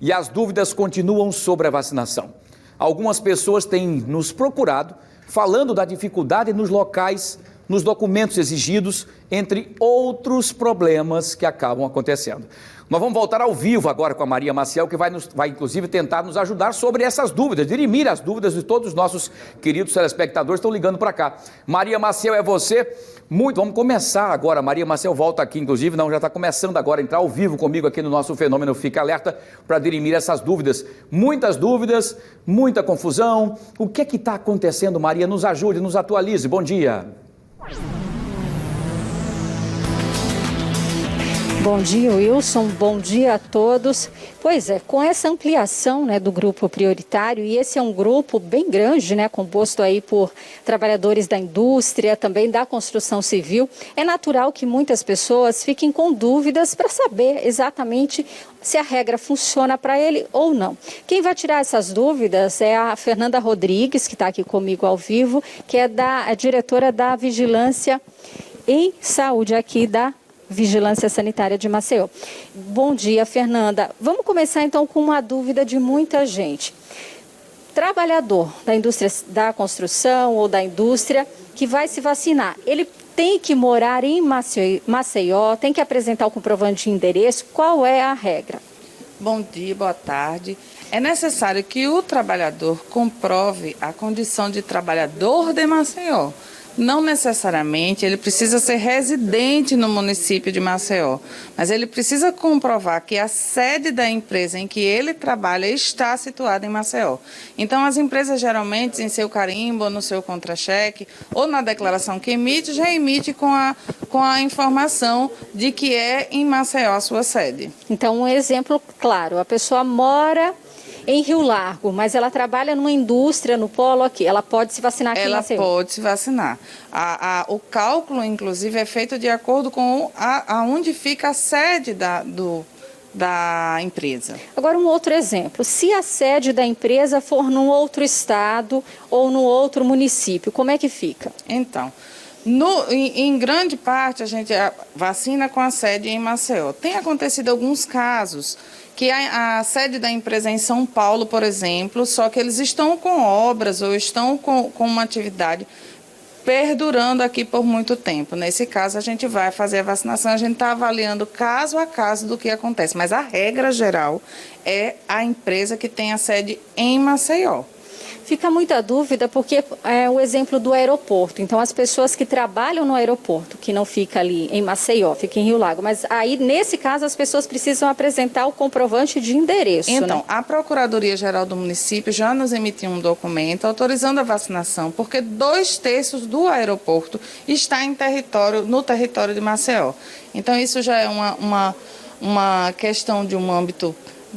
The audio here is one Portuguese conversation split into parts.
e as dúvidas continuam sobre a vacinação. Algumas pessoas têm nos procurado falando da dificuldade nos locais, nos documentos exigidos, entre outros problemas que acabam acontecendo. Nós vamos voltar ao vivo agora com a Maria Maciel, que vai inclusive tentar nos ajudar sobre essas dúvidas, dirimir as dúvidas de todos os nossos queridos telespectadores que estão ligando para cá. Maria Maciel, é você? Vamos começar agora. Maria Maciel volta aqui, inclusive, já está começando agora a entrar ao vivo comigo aqui no nosso Fenômeno Fica Alerta para dirimir essas dúvidas. Muitas dúvidas, muita confusão. O que é que está acontecendo, Maria? Nos ajude, nos atualize. Bom dia. Bom dia, Wilson. Bom dia a todos. Pois é, com essa ampliação, do grupo prioritário, e esse é um grupo bem grande, composto aí por trabalhadores da indústria, também da construção civil, é natural que muitas pessoas fiquem com dúvidas para saber exatamente se a regra funciona para ele ou não. Quem vai tirar essas dúvidas é a Fernanda Rodrigues, que está aqui comigo ao vivo, que é a diretora da Vigilância em Saúde aqui da Vigilância Sanitária de Maceió. Bom dia, Fernanda. Vamos começar então com uma dúvida de muita gente. Trabalhador da indústria da construção ou da indústria que vai se vacinar, ele tem que morar em Maceió, tem que apresentar o comprovante de endereço? Qual é a regra? Bom dia, boa tarde. É necessário que o trabalhador comprove a condição de trabalhador de Maceió. Não necessariamente ele precisa ser residente no município de Maceió, mas ele precisa comprovar que a sede da empresa em que ele trabalha está situada em Maceió. Então, as empresas geralmente, em seu carimbo, no seu contra-cheque ou na declaração que emite, já emite com a informação de que é em Maceió a sua sede. Então, um exemplo claro, a pessoa mora em Rio Largo, mas ela trabalha numa indústria, no polo aqui, ela pode se vacinar aqui em Maceió? Ela pode se vacinar. O cálculo, inclusive, é feito de acordo com aonde fica a sede da empresa. Agora, um outro exemplo. Se a sede da empresa for num outro estado ou num outro município, como é que fica? Então, em grande parte, a gente vacina com a sede em Maceió. Tem acontecido alguns casos que a sede da empresa é em São Paulo, por exemplo, só que eles estão com obras ou estão com uma atividade perdurando aqui por muito tempo. Nesse caso, a gente vai fazer a vacinação, a gente está avaliando caso a caso do que acontece, mas a regra geral é a empresa que tem a sede em Maceió. Fica muita dúvida porque é o exemplo do aeroporto. Então, as pessoas que trabalham no aeroporto, que não fica ali em Maceió, fica em Rio Lago, mas aí, nesse caso, as pessoas precisam apresentar o comprovante de endereço. Então, a Procuradoria-Geral do município já nos emitiu um documento autorizando a vacinação, porque 2/3 do aeroporto está no território de Maceió. Então, isso já é uma questão de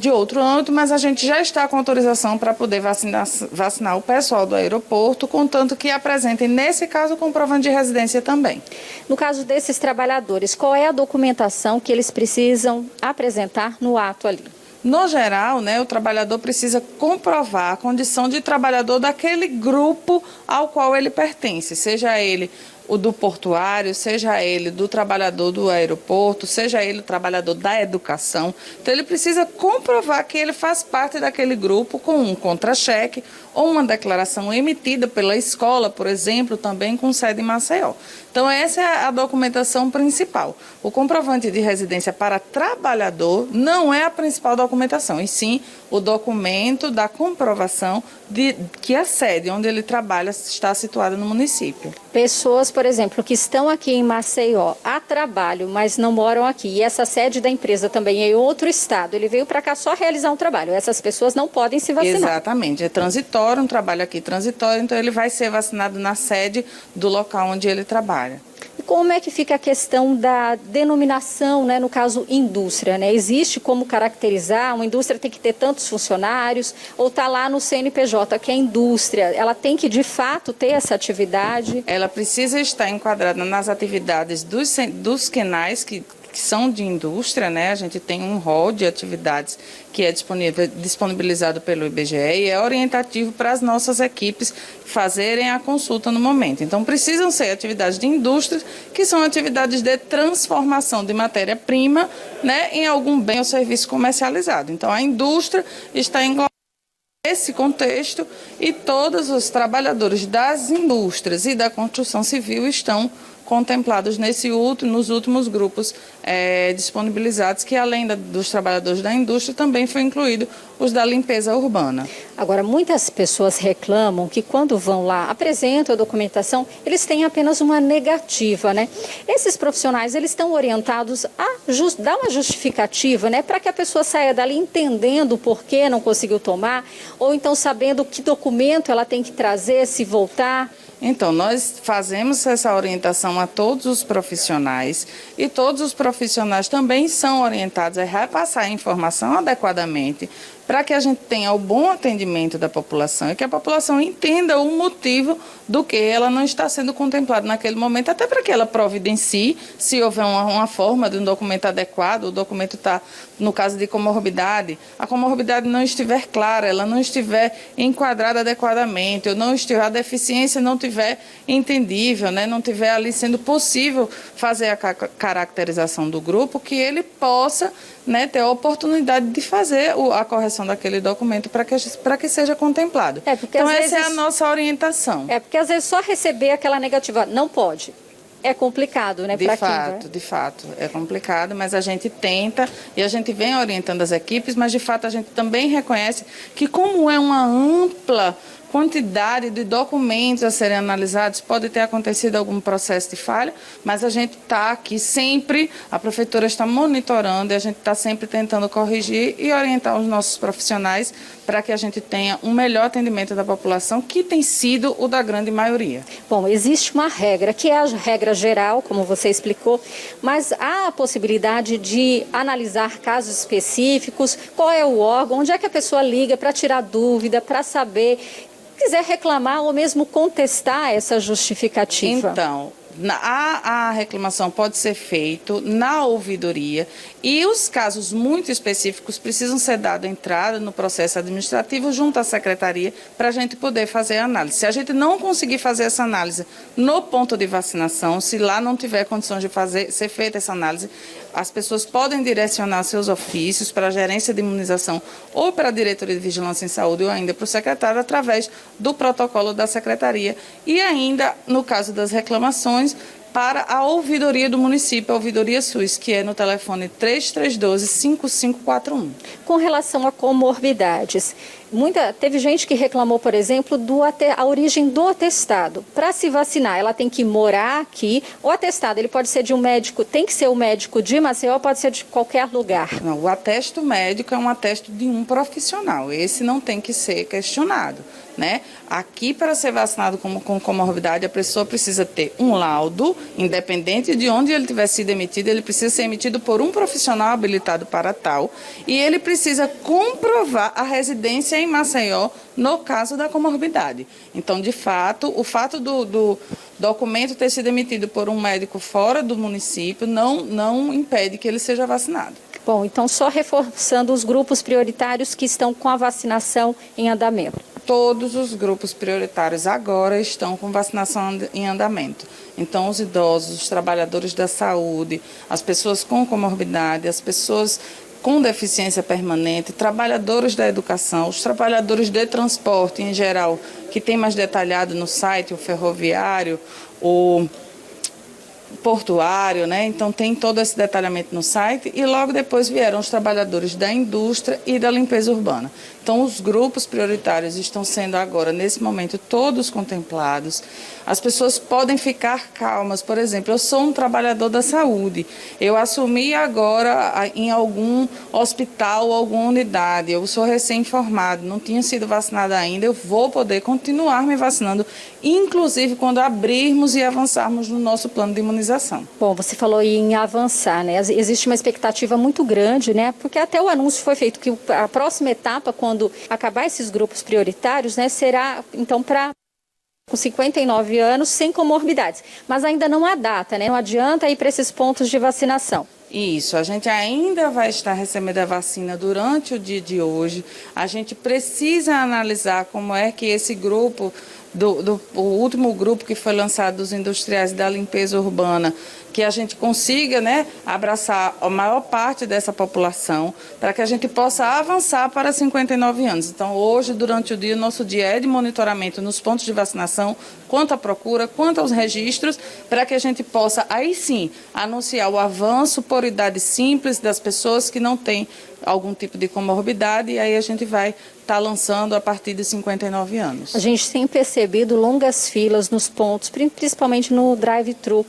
outro âmbito, mas a gente já está com autorização para poder vacinar o pessoal do aeroporto, contanto que apresentem, nesse caso, o comprovante de residência também. No caso desses trabalhadores, qual é a documentação que eles precisam apresentar no ato ali? No geral, o trabalhador precisa comprovar a condição de trabalhador daquele grupo ao qual ele pertence, seja ele o do portuário, seja ele do trabalhador do aeroporto, seja ele o trabalhador da educação. Então, ele precisa comprovar que ele faz parte daquele grupo com um contra-cheque ou uma declaração emitida pela escola, por exemplo, também com sede em Maceió. Então, essa é a documentação principal. O comprovante de residência para trabalhador não é a principal documentação, e sim o documento da comprovação de que a sede onde ele trabalha está situada no município. Pessoas, por exemplo, que estão aqui em Maceió a trabalho, mas não moram aqui, e essa sede da empresa também é em outro estado, ele veio para cá só realizar um trabalho, essas pessoas não podem se vacinar. Exatamente, é transitório, um trabalho aqui transitório, então ele vai ser vacinado na sede do local onde ele trabalha. E como é que fica a questão da denominação, no caso indústria, Existe como caracterizar, uma indústria tem que ter tantos funcionários, ou está lá no CNPJ, que é indústria, ela tem que de fato ter essa atividade? Ela precisa estar enquadrada nas atividades dos QNAIs, que que são de indústria, né? A gente tem um rol de atividades que é disponibilizado pelo IBGE e é orientativo para as nossas equipes fazerem a consulta no momento. Então, precisam ser atividades de indústria, que são atividades de transformação de matéria-prima, né, em algum bem ou serviço comercializado. Então, a indústria está englobada nesse contexto e todos os trabalhadores das indústrias e da construção civil estão contemplados nos últimos grupos disponibilizados, que além dos trabalhadores da indústria, também foi incluído os da limpeza urbana. Agora, muitas pessoas reclamam que quando vão lá, apresentam a documentação, eles têm apenas uma negativa, né? Esses profissionais, eles estão orientados a dar uma justificativa, né? Para que a pessoa saia dali entendendo o porquê não conseguiu tomar, ou então sabendo que documento ela tem que trazer se voltar. Então, nós fazemos essa orientação a todos os profissionais e todos os profissionais também são orientados a repassar a informação adequadamente para que a gente tenha o bom atendimento da população e que a população entenda o motivo do que ela não está sendo contemplada naquele momento, até para que ela providencie, se houver uma forma de um documento adequado, o documento está, no caso de comorbidade, a comorbidade não estiver clara, ela não estiver enquadrada adequadamente, ou não estiver, a deficiência não estiver entendível, né, não estiver ali sendo possível fazer a caracterização do grupo, que ele possa, né, ter a oportunidade de fazer a correção daquele documento para que seja contemplado. Então, essa é a nossa orientação. Porque às vezes só receber aquela negativa não pode. É complicado, né? De fato, é complicado, mas a gente tenta e a gente vem orientando as equipes, mas de fato a gente também reconhece que como é uma ampla quantidade de documentos a serem analisados, pode ter acontecido algum processo de falha, mas a gente está aqui sempre, a prefeitura está monitorando e a gente está sempre tentando corrigir e orientar os nossos profissionais para que a gente tenha um melhor atendimento da população, que tem sido o da grande maioria. Bom, existe uma regra, que é a regra geral, como você explicou, mas há a possibilidade de analisar casos específicos, qual é o órgão, onde é que a pessoa liga para tirar dúvida, para saber, quiser reclamar ou mesmo contestar essa justificativa. Então, a reclamação pode ser feita na ouvidoria e os casos muito específicos precisam ser dado entrada no processo administrativo junto à secretaria para a gente poder fazer a análise. Se a gente não conseguir fazer essa análise no ponto de vacinação, se lá não tiver condições de ser feita essa análise, as pessoas podem direcionar seus ofícios para a gerência de imunização ou para a diretoria de vigilância em saúde ou ainda para o secretário através do protocolo da secretaria e ainda, no caso das reclamações, para a ouvidoria do município, a ouvidoria SUS, que é no telefone 3312-5541. Com relação a comorbidades, teve gente que reclamou, por exemplo, a origem do atestado. Para se vacinar, ela tem que morar aqui. O atestado, ele pode ser de um médico, tem que ser um médico de Maceió, pode ser de qualquer lugar. Não, o atesto médico é um atesto de um profissional. Esse não tem que ser questionado, né? Aqui, para ser vacinado com comorbidade, a pessoa precisa ter um laudo, independente de onde ele tiver sido emitido, ele precisa ser emitido por um profissional habilitado para tal, e ele precisa comprovar a residência em Maceió no caso da comorbidade. Então, de fato, o fato do documento ter sido emitido por um médico fora do município não impede que ele seja vacinado. Bom, então só reforçando os grupos prioritários que estão com a vacinação em andamento. Todos os grupos prioritários agora estão com vacinação em andamento. Então, os idosos, os trabalhadores da saúde, as pessoas com comorbidade, as pessoas com deficiência permanente, trabalhadores da educação, os trabalhadores de transporte em geral, que tem mais detalhado no site, o ferroviário, o portuário, né? Então tem todo esse detalhamento no site e logo depois vieram os trabalhadores da indústria e da limpeza urbana. Então os grupos prioritários estão sendo agora, nesse momento, todos contemplados. As pessoas podem ficar calmas. Por exemplo, eu sou um trabalhador da saúde, eu assumi agora em algum hospital, alguma unidade, eu sou recém-formado, não tinha sido vacinada ainda, eu vou poder continuar me vacinando, inclusive quando abrirmos e avançarmos no nosso plano de imunização. Bom, você falou em avançar, né? Existe uma expectativa muito grande, né? Porque até o anúncio foi feito que a próxima etapa, quando acabar esses grupos prioritários, né, será então para com 59 anos sem comorbidades. Mas ainda não há data, né? Não adianta ir para esses pontos de vacinação. Isso, a gente ainda vai estar recebendo a vacina durante o dia de hoje. A gente precisa analisar como é que esse grupo, o último grupo que foi lançado dos industriais da limpeza urbana, que a gente consiga, né, abraçar a maior parte dessa população, para que a gente possa avançar para 59 anos. Então, hoje, durante o dia, o nosso dia é de monitoramento nos pontos de vacinação, quanto à procura, quanto aos registros, para que a gente possa, aí sim, anunciar o avanço por idade simples das pessoas que não têm algum tipo de comorbidade, e aí a gente vai estar lançando a partir de 59 anos. A gente tem percebido longas filas nos pontos, principalmente no drive-thru,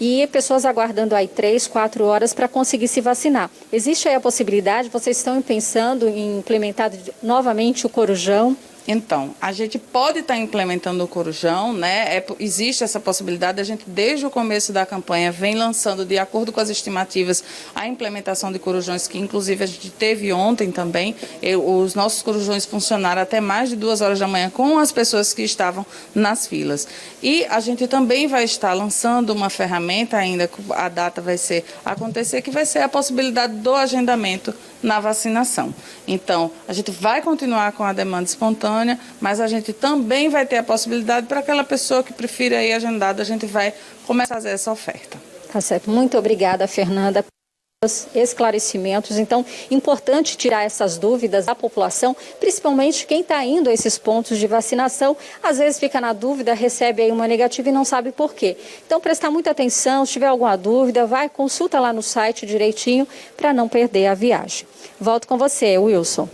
e pessoas aguardando aí 3, 4 horas para conseguir se vacinar. Existe aí a possibilidade, vocês estão pensando em implementar novamente o Corujão? Então, a gente pode estar implementando o Corujão, né? Existe essa possibilidade, a gente desde o começo da campanha vem lançando, de acordo com as estimativas, a implementação de Corujões, que inclusive a gente teve ontem também. Os nossos Corujões funcionaram até mais de 2 horas da manhã com as pessoas que estavam nas filas. E a gente também vai estar lançando uma ferramenta ainda, a data vai ser acontecer, que vai ser a possibilidade do agendamento na vacinação. Então, a gente vai continuar com a demanda espontânea, mas a gente também vai ter a possibilidade para aquela pessoa que prefira ir agendada, a gente vai começar a fazer essa oferta. Tá certo. Muito obrigada, Fernanda, pelos esclarecimentos. Então, importante tirar essas dúvidas da população, principalmente quem está indo a esses pontos de vacinação, às vezes fica na dúvida, recebe aí uma negativa e não sabe por quê. Então, prestar muita atenção, se tiver alguma dúvida, consulta lá no site direitinho para não perder a viagem. Volto com você, Wilson.